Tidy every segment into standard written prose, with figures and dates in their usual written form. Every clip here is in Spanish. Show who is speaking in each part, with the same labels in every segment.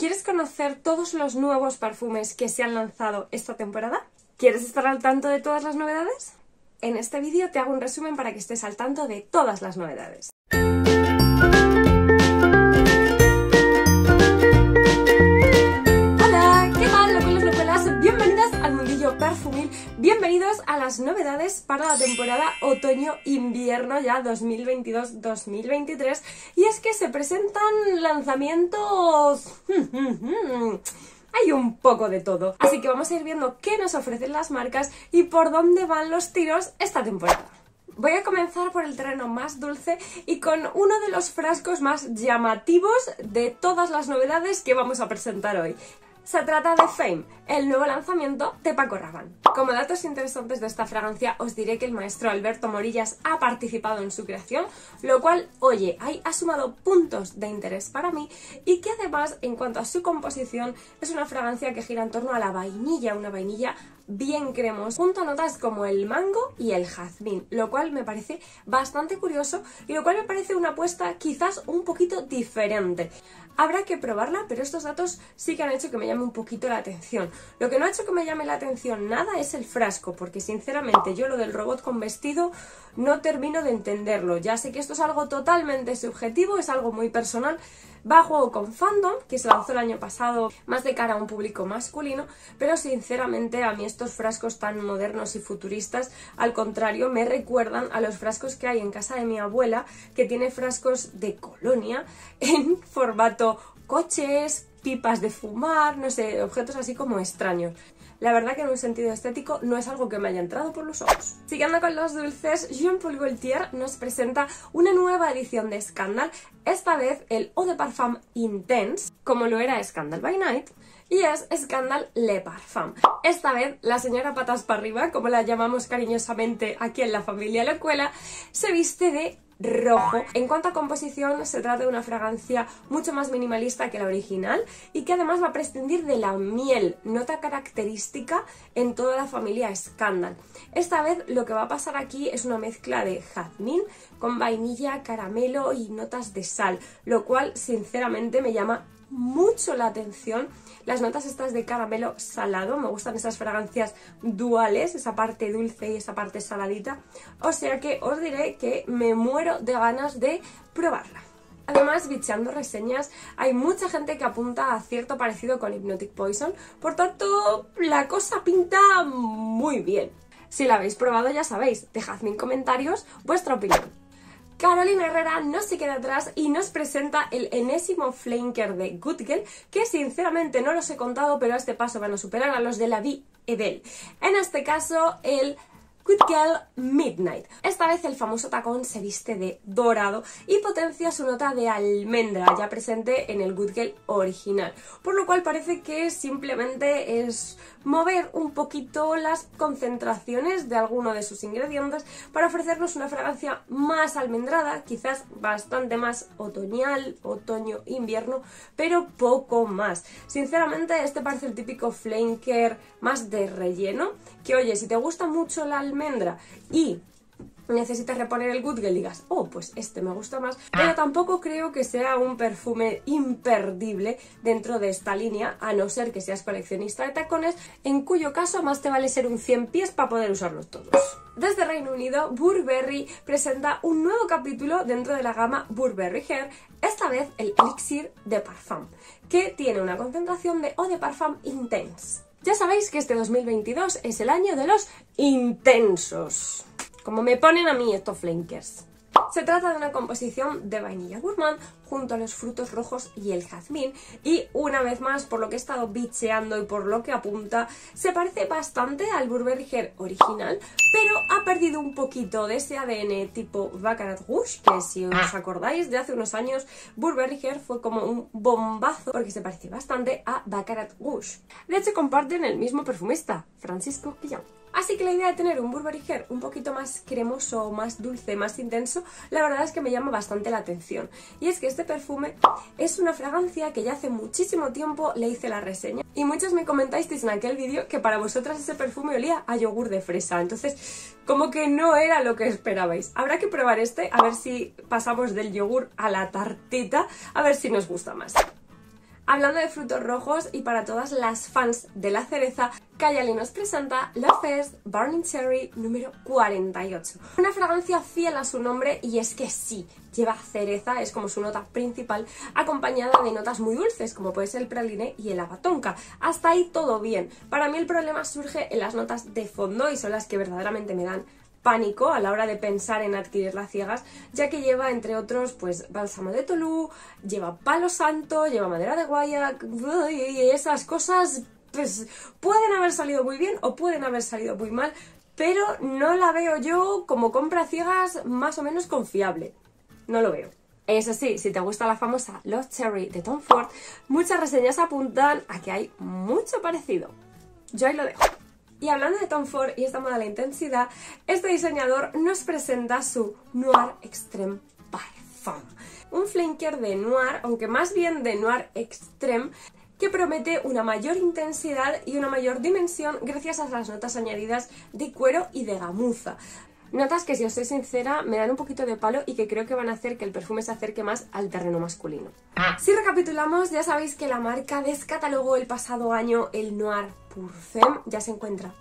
Speaker 1: ¿Quieres conocer todos los nuevos perfumes que se han lanzado esta temporada? ¿Quieres estar al tanto de todas las novedades? En este vídeo te hago un resumen para que estés al tanto de todas las novedades. Hola, ¿qué tal, locuelos, locuelas? Bienvenidas al mundillo perfumil, bienvenidos a las novedades para la temporada otoño-invierno ya 2022-2023. Y es que se presentan lanzamientos... Hay un poco de todo, así que vamos a ir viendo qué nos ofrecen las marcas y por dónde van los tiros esta temporada. Voy a comenzar por el terreno más dulce y con uno de los frascos más llamativos de todas las novedades que vamos a presentar hoy. Se trata de Fame, el nuevo lanzamiento de Paco Rabanne. Como datos interesantes de esta fragancia, os diré que el maestro Alberto Morillas ha participado en su creación, lo cual, oye, ha sumado puntos de interés para mí, y que además, en cuanto a su composición, es una fragancia que gira en torno a la vainilla, una vainilla bien cremosa, junto a notas como el mango y el jazmín, lo cual me parece bastante curioso y lo cual me parece una apuesta quizás un poquito diferente. Habrá que probarla, pero estos datos sí que han hecho que me llame un poquito la atención. Lo que no ha hecho que me llame la atención nada es el frasco, porque sinceramente yo lo del robot con vestido no termino de entenderlo. Ya sé que esto es algo totalmente subjetivo, es algo muy personal. Va a juego con Fandom, que se lanzó el año pasado más de cara a un público masculino, pero sinceramente a mí estos frascos tan modernos y futuristas, al contrario, me recuerdan a los frascos que hay en casa de mi abuela, que tiene frascos de colonia en formato coches, pipas de fumar, no sé, objetos así como extraños. La verdad que en un sentido estético no es algo que me haya entrado por los ojos. Siguiendo con los dulces, Jean Paul Gaultier nos presenta una nueva edición de Scandal, esta vez el Eau de Parfum Intense, como lo era Scandal by Night, y es Scandal Le Parfum. Esta vez la señora patas para arriba, como la llamamos cariñosamente aquí en la familia Locuela, se viste de rojo. En cuanto a composición, se trata de una fragancia mucho más minimalista que la original y que además va a prescindir de la miel, nota característica en toda la familia Scandal. Esta vez lo que va a pasar aquí es una mezcla de jazmín con vainilla, caramelo y notas de sal, lo cual sinceramente me llama mucho la atención. Las notas estas de caramelo salado, me gustan esas fragancias duales, esa parte dulce y esa parte saladita, o sea que os diré que me muero de ganas de probarla. Además, bicheando reseñas, hay mucha gente que apunta a cierto parecido con Hypnotic Poison, por tanto la cosa pinta muy bien. Si la habéis probado ya sabéis, dejadme en comentarios vuestra opinión. Carolina Herrera no se queda atrás y nos presenta el enésimo flanker de Good Girl, que sinceramente no los he contado, pero a este paso van a superar a los de La Vie et Belle. En este caso, el Good Girl Midnight. Esta vez el famoso tacón se viste de dorado y potencia su nota de almendra, ya presente en el Good Girl original, por lo cual parece que simplemente es mover un poquito las concentraciones de alguno de sus ingredientes para ofrecernos una fragancia más almendrada, quizás bastante más otoñal, otoño-invierno, pero poco más. Sinceramente este parece el típico flanker más de relleno, que oye, si te gusta mucho la almendra y necesitas reponer el Good Girl y digas, oh, pues este me gusta más, pero tampoco creo que sea un perfume imperdible dentro de esta línea, a no ser que seas coleccionista de tacones, en cuyo caso más te vale ser un 100 pies para poder usarlos todos. Desde Reino Unido, Burberry presenta un nuevo capítulo dentro de la gama Burberry Hair, esta vez el Elixir de Parfum, que tiene una concentración de Eau de Parfum Intense. Ya sabéis que este 2022 es el año de los intensos, como me ponen a mí estos flankers. Se trata de una composición de vainilla gourmand junto a los frutos rojos y el jazmín, y una vez más, por lo que he estado bicheando y por lo que apunta, se parece bastante al Burberry Hair original, pero ha perdido un poquito de ese ADN tipo Baccarat Rouge, que si os acordáis de hace unos años, Burberry Hair fue como un bombazo porque se parece bastante a Baccarat Rouge. De hecho comparten el mismo perfumista, Francisco Quillon. Así que la idea de tener un Burberry Hair un poquito más cremoso, más dulce, más intenso, la verdad es que me llama bastante la atención. Y es que este perfume es una fragancia que ya hace muchísimo tiempo le hice la reseña. Y muchos me comentasteis en aquel vídeo que para vosotras ese perfume olía a yogur de fresa. Entonces, como que no era lo que esperabais. Habrá que probar este, a ver si pasamos del yogur a la tartita, a ver si nos gusta más. Hablando de frutos rojos y para todas las fans de la cereza, Kayali nos presenta Love Fest Burning Cherry número 48. Una fragancia fiel a su nombre y es que sí, lleva cereza, es como su nota principal, acompañada de notas muy dulces como puede ser el praline y el avatonka. Hasta ahí todo bien. Para mí el problema surge en las notas de fondo y son las que verdaderamente me dan pánico a la hora de pensar en adquirirlas ciegas, ya que lleva, entre otros, pues bálsamo de tolú, lleva palo santo, lleva madera de guayac, y esas cosas pues pueden haber salido muy bien o pueden haber salido muy mal, pero no la veo yo como compra ciegas más o menos confiable. No lo veo. Eso sí, si te gusta la famosa Love Cherry de Tom Ford, muchas reseñas apuntan a que hay mucho parecido. Yo ahí lo dejo. Y hablando de Tom Ford y esta moda de la intensidad, este diseñador nos presenta su Noir Extreme Parfum. Un flanker de noir, aunque más bien de noir extreme, que promete una mayor intensidad y una mayor dimensión gracias a las notas añadidas de cuero y de gamuza. Notas que, si os soy sincera, me dan un poquito de palo y que creo que van a hacer que el perfume se acerque más al terreno masculino. Si recapitulamos, ya sabéis que la marca descatalogó el pasado año el Noir Pur Femme, ya se encuentra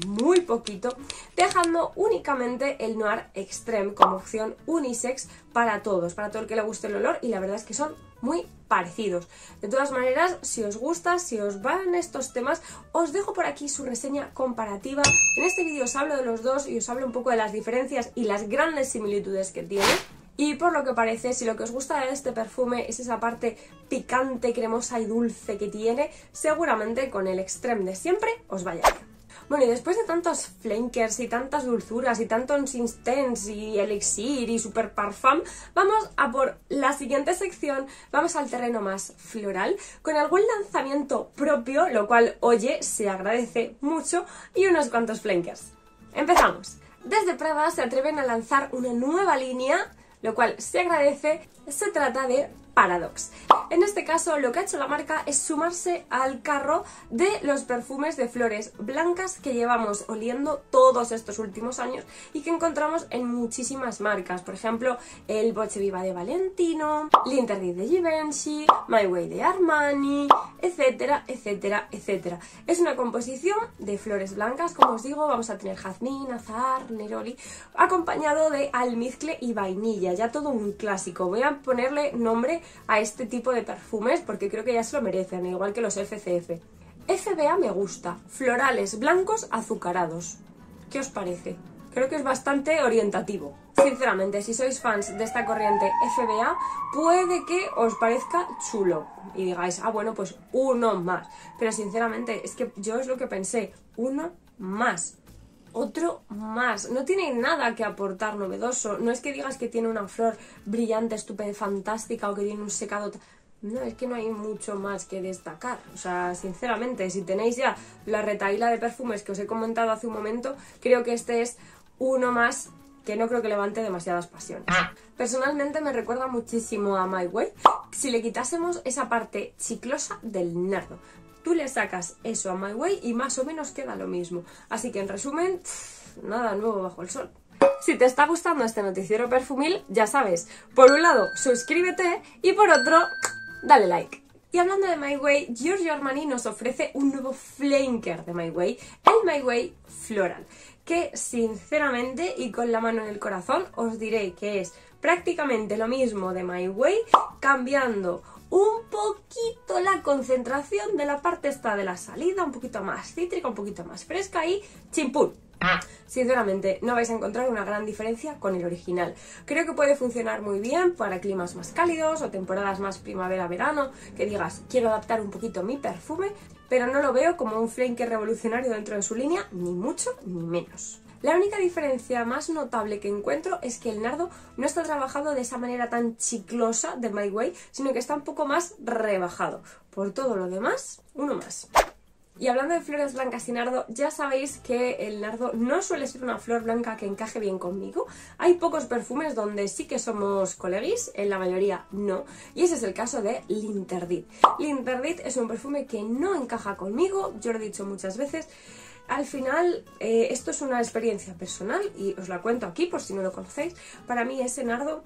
Speaker 1: muy poquito, dejando únicamente el Noir Extreme como opción unisex para todos, para todo el que le guste el olor, y la verdad es que son muy parecidos. De todas maneras, si os gusta, si os van estos temas, os dejo por aquí su reseña comparativa. En este vídeo os hablo de los dos y os hablo un poco de las diferencias y las grandes similitudes que tienen. Y por lo que parece, si lo que os gusta de este perfume es esa parte picante, cremosa y dulce que tiene, seguramente con el Extreme de siempre os vaya bien. Bueno, y después de tantos flankers y tantas dulzuras y tantos intense y elixir y super parfum, vamos a por la siguiente sección. Vamos al terreno más floral, con algún lanzamiento propio, lo cual, oye, se agradece mucho, y unos cuantos flankers. Empezamos. Desde Prada se atreven a lanzar una nueva línea, lo cual se agradece. Se trata de Paradox. En este caso, lo que ha hecho la marca es sumarse al carro de los perfumes de flores blancas que llevamos oliendo todos estos últimos años y que encontramos en muchísimas marcas. Por ejemplo, el Voce Viva de Valentino, l'Interdit de Givenchy, My Way de Armani, etcétera, etcétera, etcétera. Es una composición de flores blancas, como os digo, vamos a tener jazmín, azahar, neroli, acompañado de almizcle y vainilla, ya todo un clásico. Voy a ponerle nombre a este tipo de perfumes porque creo que ya se lo merecen, igual que los FCF. FBA me gusta, florales blancos azucarados. ¿Qué os parece? Creo que es bastante orientativo. Sinceramente, si sois fans de esta corriente FBA, puede que os parezca chulo y digáis, ah, bueno, pues uno más. Pero sinceramente, es que yo es lo que pensé, uno más. Otro más. No tiene nada que aportar novedoso. No es que digas que tiene una flor brillante, estupenda, fantástica, o que tiene un secado. No, es que no hay mucho más que destacar. O sea, sinceramente, si tenéis ya la retahíla de perfumes que os he comentado hace un momento, creo que este es uno más que no creo que levante demasiadas pasiones. Personalmente me recuerda muchísimo a My Way si le quitásemos esa parte chiclosa del nardo. Tú le sacas eso a My Way y más o menos queda lo mismo. Así que en resumen, nada nuevo bajo el sol. Si te está gustando este noticiero perfumil, ya sabes, por un lado, suscríbete y por otro, dale like. Y hablando de My Way, Giorgio Armani nos ofrece un nuevo flanker de My Way, el My Way Floral, que sinceramente y con la mano en el corazón os diré que es prácticamente lo mismo de My Way, cambiando un poquito la concentración de la parte esta de la salida, un poquito más cítrica, un poquito más fresca y chimpún. Sinceramente, no vais a encontrar una gran diferencia con el original. Creo que puede funcionar muy bien para climas más cálidos o temporadas más primavera-verano, que digas, quiero adaptar un poquito mi perfume, pero no lo veo como un flanker revolucionario dentro de su línea, ni mucho ni menos. La única diferencia más notable que encuentro es que el nardo no está trabajado de esa manera tan chiclosa de My Way, sino que está un poco más rebajado. Por todo lo demás, uno más. Y hablando de flores blancas y nardo, ya sabéis que el nardo no suele ser una flor blanca que encaje bien conmigo. Hay pocos perfumes donde sí que somos coleguis, en la mayoría no. Y ese es el caso de l'Interdit. L'Interdit es un perfume que no encaja conmigo, yo lo he dicho muchas veces. Al final, esto es una experiencia personal y os la cuento aquí por si no lo conocéis. Para mí ese nardo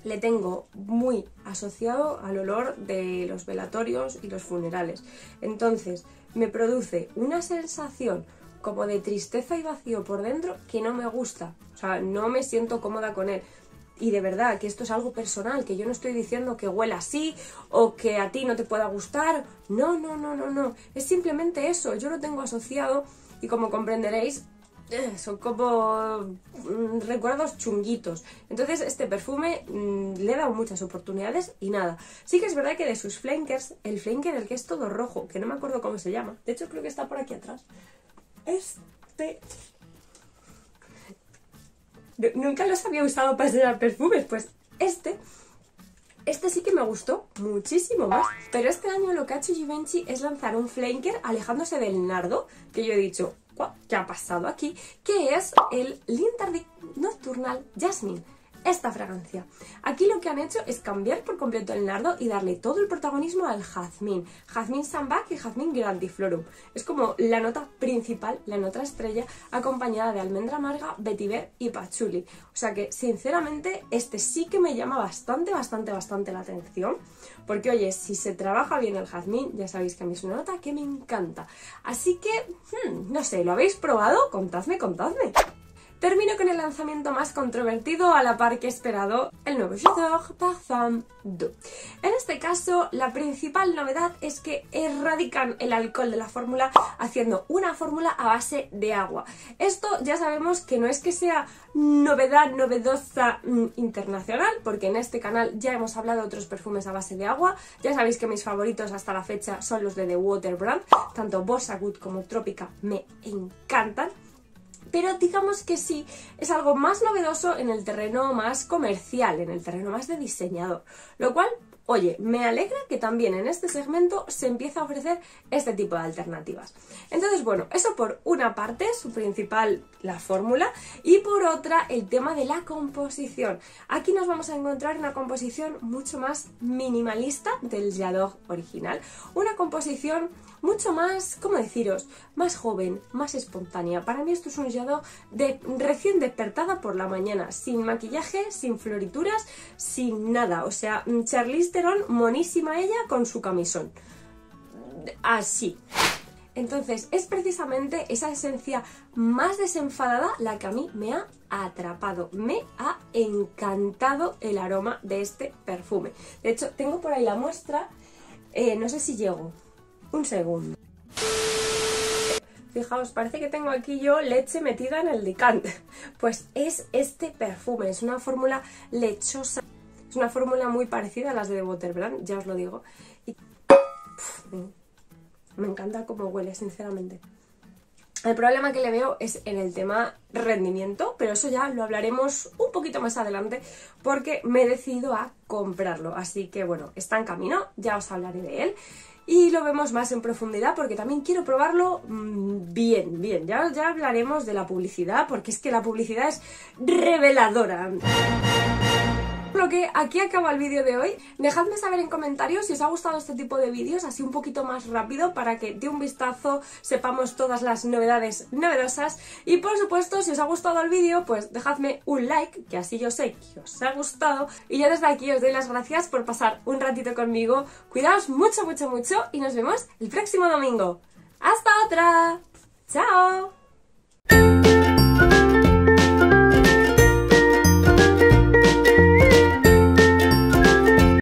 Speaker 1: le tengo muy asociado al olor de los velatorios y los funerales. Entonces me produce una sensación como de tristeza y vacío por dentro que no me gusta. O sea, no me siento cómoda con él. Y de verdad que esto es algo personal, que yo no estoy diciendo que huela así o que a ti no te pueda gustar. No, no, no, no, no. Es simplemente eso. Yo lo tengo asociado y como comprenderéis, son como recuerdos chunguitos. Entonces este perfume le he dado muchas oportunidades y nada. Sí que es verdad que de sus flankers, el flanker el que es todo rojo, que no me acuerdo cómo se llama, de hecho creo que está por aquí atrás, nunca los había usado para enseñar perfumes, pues este sí que me gustó muchísimo más. Pero este año lo que ha hecho Givenchy es lanzar un flanker alejándose del nardo, que yo he dicho, ¿qué ha pasado aquí? Que es el L'Interdit Nocturnal Jasmine. Esta fragancia. Aquí lo que han hecho es cambiar por completo el nardo y darle todo el protagonismo al jazmín. Jazmín Sambac y jazmín grandiflorum. Es como la nota principal, la nota estrella, acompañada de almendra amarga, vetiver y patchouli. O sea que, sinceramente, este sí que me llama bastante la atención. Porque, oye, si se trabaja bien el jazmín, ya sabéis que a mí es una nota que me encanta. Así que, no sé, ¿lo habéis probado? Contadme. Termino con el lanzamiento más controvertido a la par que esperado, el nuevo J'adore Parfum Doux. En este caso, la principal novedad es que erradican el alcohol de la fórmula haciendo una fórmula a base de agua. Esto ya sabemos que no es que sea novedosa internacional, porque en este canal ya hemos hablado de otros perfumes a base de agua. Ya sabéis que mis favoritos hasta la fecha son los de The Water Brand, tanto Bossa Good como Tropica me encantan. Pero digamos que sí, es algo más novedoso en el terreno más comercial, en el terreno más de diseñador. Lo cual, oye, me alegra que también en este segmento se empiece a ofrecer este tipo de alternativas. Entonces, bueno, eso por una parte, su principal, la fórmula, y por otra, el tema de la composición. Aquí nos vamos a encontrar una composición mucho más minimalista del J'adore original. Una composición mucho más, ¿cómo deciros?, más joven, más espontánea. Para mí esto es un J'adore recién despertada por la mañana, sin maquillaje, sin florituras, sin nada. O sea, Charlize Theron, monísima ella con su camisón. Así. Entonces, es precisamente esa esencia más desenfadada la que a mí me ha atrapado. Me ha encantado el aroma de este perfume. De hecho, tengo por ahí la muestra, no sé si llego. Un segundo. Fijaos, parece que tengo aquí yo leche metida en el decante. Pues es este perfume, es una fórmula lechosa. Es una fórmula muy parecida a las de The Water Brand, ya os lo digo. Y me encanta cómo huele, sinceramente. El problema que le veo es en el tema rendimiento, pero eso ya lo hablaremos un poquito más adelante porque me he decidido a comprarlo. Así que bueno, está en camino, ya os hablaré de él. Y lo vemos más en profundidad porque también quiero probarlo bien. Ya hablaremos de la publicidad porque es que la publicidad es reveladora. Por lo que aquí acaba el vídeo de hoy. Dejadme saber en comentarios si os ha gustado este tipo de vídeos así un poquito más rápido para que de un vistazo sepamos todas las novedades novedosas. Y por supuesto, si os ha gustado el vídeo, pues dejadme un like, que así yo sé que os ha gustado. Y yo desde aquí os doy las gracias por pasar un ratito conmigo. Cuidaos mucho y nos vemos el próximo domingo. ¡Hasta otra! ¡Chao!